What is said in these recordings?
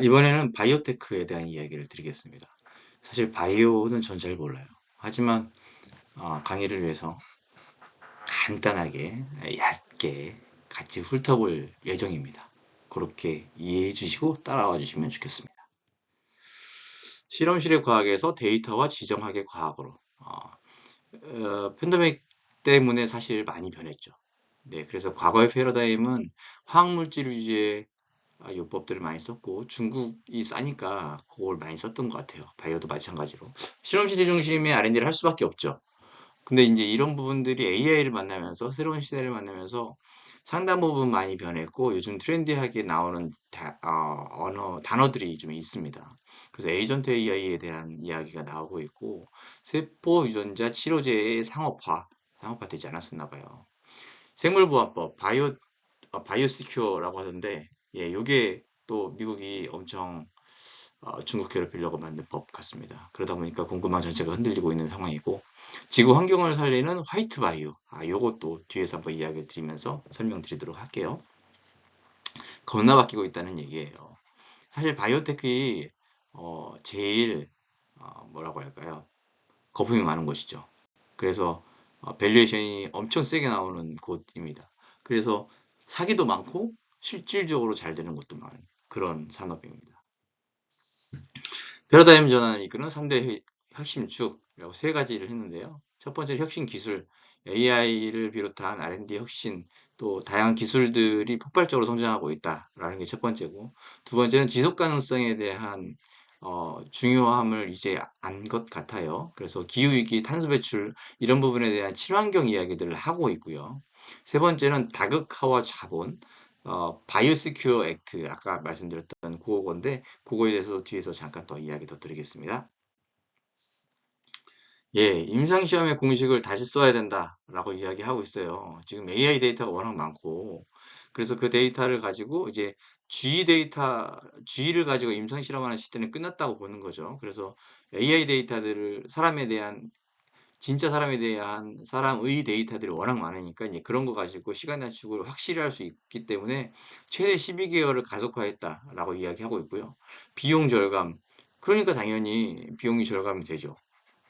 이번에는 바이오테크에 대한 이야기를 드리겠습니다. 사실 바이오는 전 잘 몰라요. 하지만 강의를 위해서 간단하게, 얕게 같이 훑어볼 예정입니다. 그렇게 이해해 주시고 따라와 주시면 좋겠습니다. 실험실의 과학에서 데이터와 지정학의 과학으로. 팬데믹 때문에 사실 많이 변했죠. 네, 그래서 과거의 패러다임은 화학물질 위주의 요법들을 많이 썼고 중국이 싸니까 그걸 많이 썼던 것 같아요. 바이오도 마찬가지로. 실험실 중심의 R&D를 할 수밖에 없죠. 근데 이제 이런 부분들이 AI를 만나면서 새로운 시대를 만나면서 상당 부분 많이 변했고 요즘 트렌디하게 나오는 언어 단어들이 좀 있습니다. 그래서 에이전트 AI에 대한 이야기가 나오고 있고 세포 유전자 치료제의 상업화 되지 않았었나 봐요. 생물보안법 바이오 시큐어라고 하던데 예, 요게 또 미국이 엄청 중국 괴롭히려고 만든 법 같습니다. 그러다 보니까 공급망 전체가 흔들리고 있는 상황이고 지구 환경을 살리는 화이트 바이오 요것도 뒤에서 한번 이야기를 드리면서 설명드리도록 할게요. 겁나 바뀌고 있다는 얘기예요. 사실 바이오테크가 제일 뭐라고 할까요? 거품이 많은 곳이죠. 그래서 밸류에이션이 엄청 세게 나오는 곳입니다. 그래서 사기도 많고 실질적으로 잘 되는 것도 많은 그런 산업입니다. 패러다임 전환을 이끄는 3대 혁신 축이라고 세 가지를 했는데요. 첫 번째는 혁신 기술, AI를 비롯한 R&D 혁신, 또 다양한 기술들이 폭발적으로 성장하고 있다라는 게 첫 번째고, 두 번째는 지속 가능성에 대한 중요함을 이제 안 것 같아요. 그래서 기후위기, 탄소 배출 이런 부분에 대한 친환경 이야기들을 하고 있고요. 세 번째는 다극화와 자본, 바이오시큐어 액트 아까 말씀드렸던 그거인데 그거에 대해서 뒤에서 잠깐 더 이야기 더 드리겠습니다. 예, 임상시험의 공식을 다시 써야 된다라고 이야기하고 있어요. 지금 AI 데이터가 워낙 많고, 그래서 그 데이터를 가지고 이제 G를 가지고 임상실험하는 시대는 끝났다고 보는 거죠. 그래서 AI 데이터들을 진짜 사람에 대한 사람의 데이터들이 워낙 많으니까 이제 그런 거 가지고 시간 단축을 확실히 할 수 있기 때문에 최대 12개월을 가속화했다라고 이야기하고 있고요. 비용 절감. 그러니까 당연히 비용이 절감이 되죠.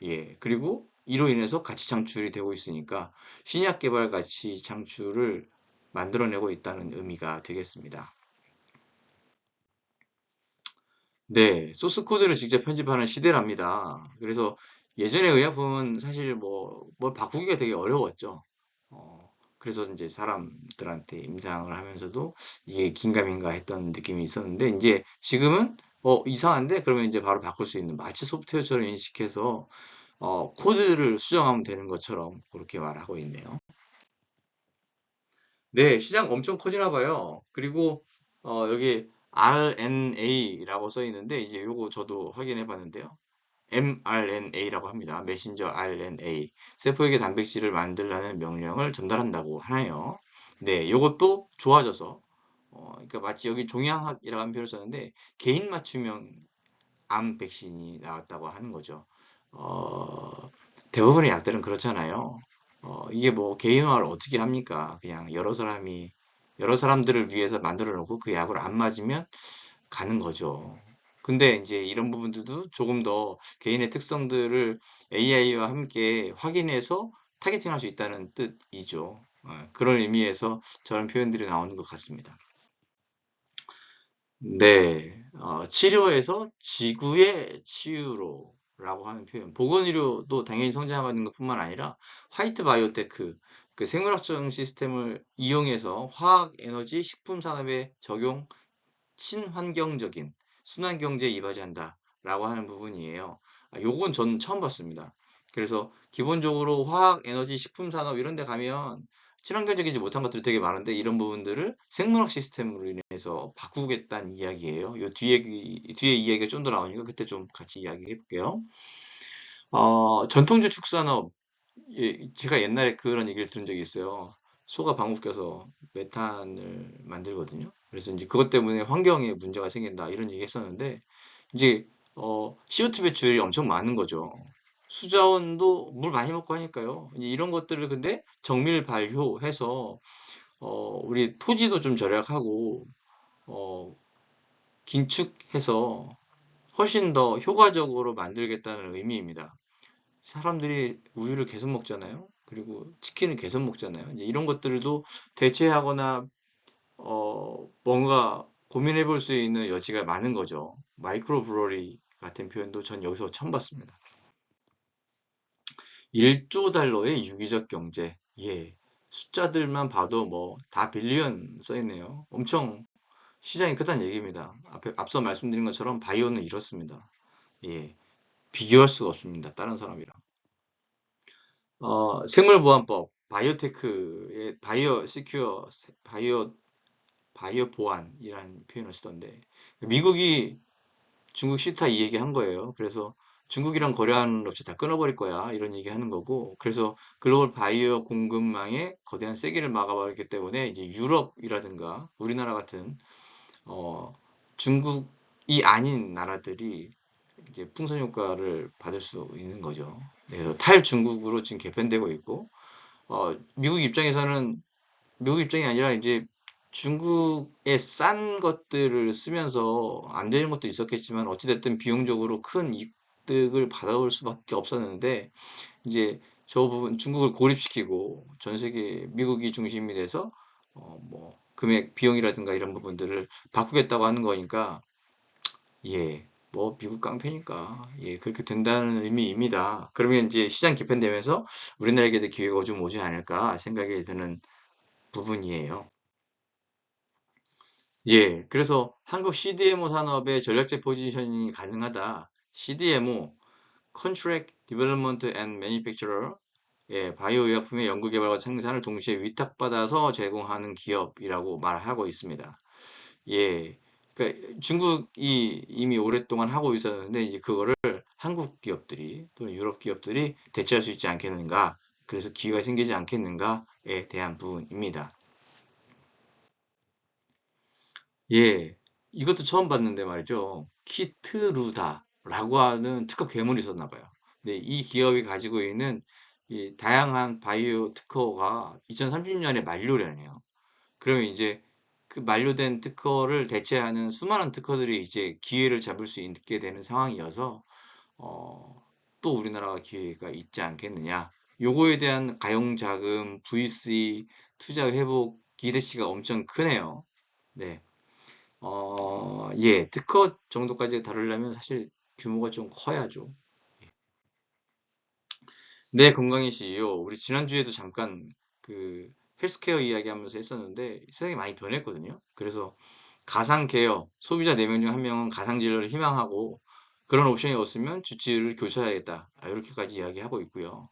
예. 그리고 이로 인해서 가치 창출이 되고 있으니까 신약 개발 가치 창출을 만들어내고 있다는 의미가 되겠습니다. 네, 소스 코드를 직접 편집하는 시대랍니다. 그래서 예전의 의약품은 사실 뭘 바꾸기가 되게 어려웠죠. 그래서 이제 사람들한테 임상을 하면서도 이게 긴가민가 했던 느낌이 있었는데, 이제 지금은, 이상한데? 그러면 이제 바로 바꿀 수 있는 마치 소프트웨어처럼 인식해서, 코드를 수정하면 되는 것처럼 그렇게 말하고 있네요. 네, 시장 엄청 커지나 봐요. 그리고 여기 RNA라고 써 있는데 이제 요거 저도 확인해 봤는데요. mRNA라고 합니다. 메신저 RNA. 세포에게 단백질을 만들라는 명령을 전달한다고 하나요. 네, 요것도 좋아져서 그러니까 마치 여기 종양학이라고 하는 표현을 썼는데 개인 맞춤형 암 백신이 나왔다고 하는 거죠. 어, 대부분의 약들은 그렇잖아요. 이게 뭐 개인화를 어떻게 합니까? 그냥 여러 사람들을 위해서 만들어 놓고 그 약을 안 맞으면 가는 거죠. 근데 이제 이런 부분들도 조금 더 개인의 특성들을 AI와 함께 확인해서 타겟팅할 수 있다는 뜻이죠. 그런 의미에서 저런 표현들이 나오는 것 같습니다. 네, 치료에서 지구의 치유로라고 하는 표현. 보건의료도 당연히 성장하는 것뿐만 아니라 화이트 바이오테크, 그 생물학적 시스템을 이용해서 화학 에너지 식품 산업에 적용 친환경적인 순환경제에 이바지한다라고 하는 부분이에요. 요건 전 처음 봤습니다. 그래서 기본적으로 화학, 에너지, 식품 산업 이런 데 가면 친환경적이지 못한 것들이 되게 많은데 이런 부분들을 생물학 시스템으로 인해서 바꾸겠다는 이야기예요. 요 뒤에 이야기가 좀 더 나오니까 그때 좀 같이 이야기해 볼게요. 전통주 축산업, 예, 제가 옛날에 그런 얘기를 들은 적이 있어요. 소가 방귀 껴서 메탄을 만들거든요. 그래서 이제 그것 때문에 환경에 문제가 생긴다 이런 얘기 했었는데 이제 CO2 배출이 엄청 많은 거죠. 수자원도 물 많이 먹고 하니까요. 이제 이런 것들을 근데 정밀 발효해서 우리 토지도 좀 절약하고 어, 긴축해서 훨씬 더 효과적으로 만들겠다는 의미입니다. 사람들이 우유를 계속 먹잖아요. 그리고 치킨을 계속 먹잖아요. 이제 이런 것들도 대체하거나 뭔가 고민해 볼 수 있는 여지가 많은 거죠. 마이크로 브루어리 같은 표현도 전 여기서 처음 봤습니다. 1조 달러의 유기적 경제. 예. 숫자들만 봐도 뭐 다 빌리언 써 있네요. 엄청 시장이 크다는 얘기입니다. 앞서 말씀드린 것처럼 바이오는 이렇습니다. 예. 비교할 수가 없습니다. 다른 사람이랑. 생물보안법, 바이오테크의 바이오 시큐어, 바이오 보안이라는 표현을 쓰던데, 미국이 중국 싫다 이 얘기 한 거예요. 그래서 중국이랑 거래하는 업체 다 끊어버릴 거야. 이런 얘기 하는 거고. 그래서 글로벌 바이오 공급망에 거대한 세기를 막아버렸기 때문에 이제 유럽이라든가 우리나라 같은, 어, 중국이 아닌 나라들이 이제 풍선 효과를 받을 수 있는 거죠. 네, 그래서 탈중국으로 지금 개편되고 있고, 미국 입장에서는 미국 입장이 아니라 이제 중국의 싼 것들을 쓰면서 안 되는 것도 있었겠지만 어찌됐든 비용적으로 큰 이득을 받아올 수밖에 없었는데 이제 저 부분 중국을 고립시키고 전 세계 미국이 중심이 돼서 뭐 금액 비용이라든가 이런 부분들을 바꾸겠다고 하는 거니까 예. 뭐 미국 깡패니까 예 그렇게 된다는 의미입니다. 그러면 이제 시장 개편되면서 우리나라에게도 기회가 좀 오지 않을까 생각이 드는 부분이에요. 예, 그래서 한국 CDMO 산업의 전략적 포지셔닝이 가능하다. CDMO, Contract Development and Manufacturer, 예, 바이오 의약품의 연구 개발과 생산을 동시에 위탁받아서 제공하는 기업이라고 말하고 있습니다. 예, 그러니까 중국이 이미 오랫동안 하고 있었는데 이제 그거를 한국 기업들이 또는 유럽 기업들이 대체할 수 있지 않겠는가? 그래서 기회가 생기지 않겠는가에 대한 부분입니다. 예, 이것도 처음 봤는데 말이죠. 키트루다라고 하는 특허 괴물이 있었나 봐요. 근데 이 기업이 가지고 있는 이 다양한 바이오 특허가 2030년에 만료라네요. 그러면 이제 그 만료된 특허를 대체하는 수많은 특허들이 이제 기회를 잡을 수 있게 되는 상황이어서 또 우리나라가 기회가 있지 않겠느냐. 요거에 대한 가용자금, VC, 투자 회복 기대치가 엄청 크네요. 네. 예, 특허 정도까지 다루려면 사실 규모가 좀 커야죠. 네, 건강이 CEO. 우리 지난주에도 잠깐 그 헬스케어 이야기하면서 했었는데 세상이 많이 변했거든요. 그래서 가상 케어, 소비자 4명 중 1명은 가상 진료를 희망하고 그런 옵션이 없으면 주치의를 교체해야겠다. 이렇게까지 이야기하고 있고요.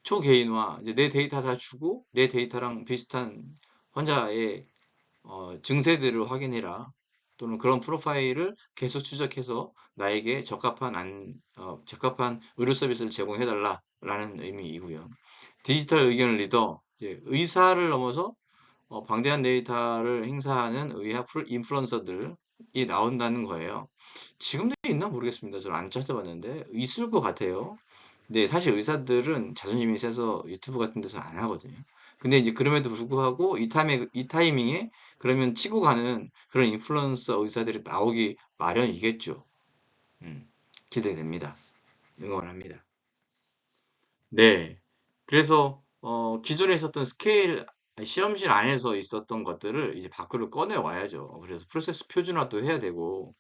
초개인화, 이제 내 데이터 다 주고 내 데이터랑 비슷한 환자의 증세들을 확인해라. 또는 그런 프로파일을 계속 추적해서 나에게 적합한 의료 서비스를 제공해달라라는 의미이고요. 디지털 의견 리더, 이제 의사를 넘어서 방대한 데이터를 행사하는 의학 인플루언서들이 나온다는 거예요. 지금도 있나 모르겠습니다. 저는 안 찾아봤는데 있을 것 같아요. 근데 사실 의사들은 자존심이 세서 유튜브 같은 데서 안 하거든요. 근데 이제 그럼에도 불구하고 이 타이밍에 그러면 치고 가는 그런 인플루언서 의사들이 나오기 마련이겠죠. 음, 기대됩니다. 응원합니다. 네. 그래서 기존에 있었던 실험실 안에서 있었던 것들을 이제 밖으로 꺼내 와야죠. 그래서 프로세스 표준화도 해야 되고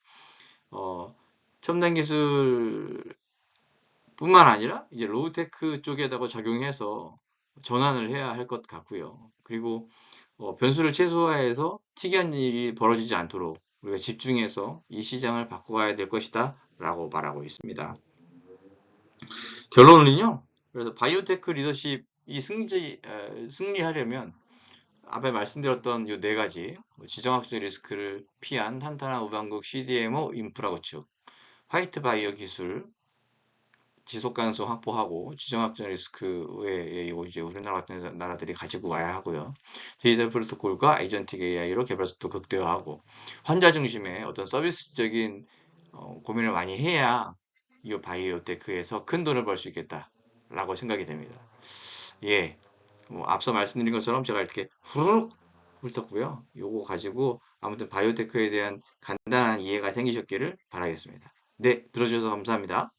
어, 첨단 기술뿐만 아니라 이제 로우테크 쪽에다가 적용해서 전환을 해야 할 것 같고요. 그리고 변수를 최소화해서 특이한 일이 벌어지지 않도록 우리가 집중해서 이 시장을 바꿔가야 될 것이다 라고 말하고 있습니다. 결론은요. 그래서 바이오테크 리더십이 승리하려면 앞에 말씀드렸던 이 네 가지 지정학적 리스크를 피한 탄탄한 우방국 CDMO 인프라 구축, 화이트 바이오 기술, 지속 가능성 확보하고 지정학적 리스크에 이거 이제 우리나라 같은 나라들이 가지고 와야 하고요. 디지털 프로토콜과 에이전틱 AI로 개발 속도 극대화하고 환자 중심의 어떤 서비스적인 고민을 많이 해야 이 바이오테크에서 큰 돈을 벌 수 있겠다라고 생각이 됩니다. 예, 뭐 앞서 말씀드린 것처럼 제가 이렇게 후루룩 있었고요. 요거 가지고 아무튼 바이오테크에 대한 간단한 이해가 생기셨기를 바라겠습니다. 네, 들어주셔서 감사합니다.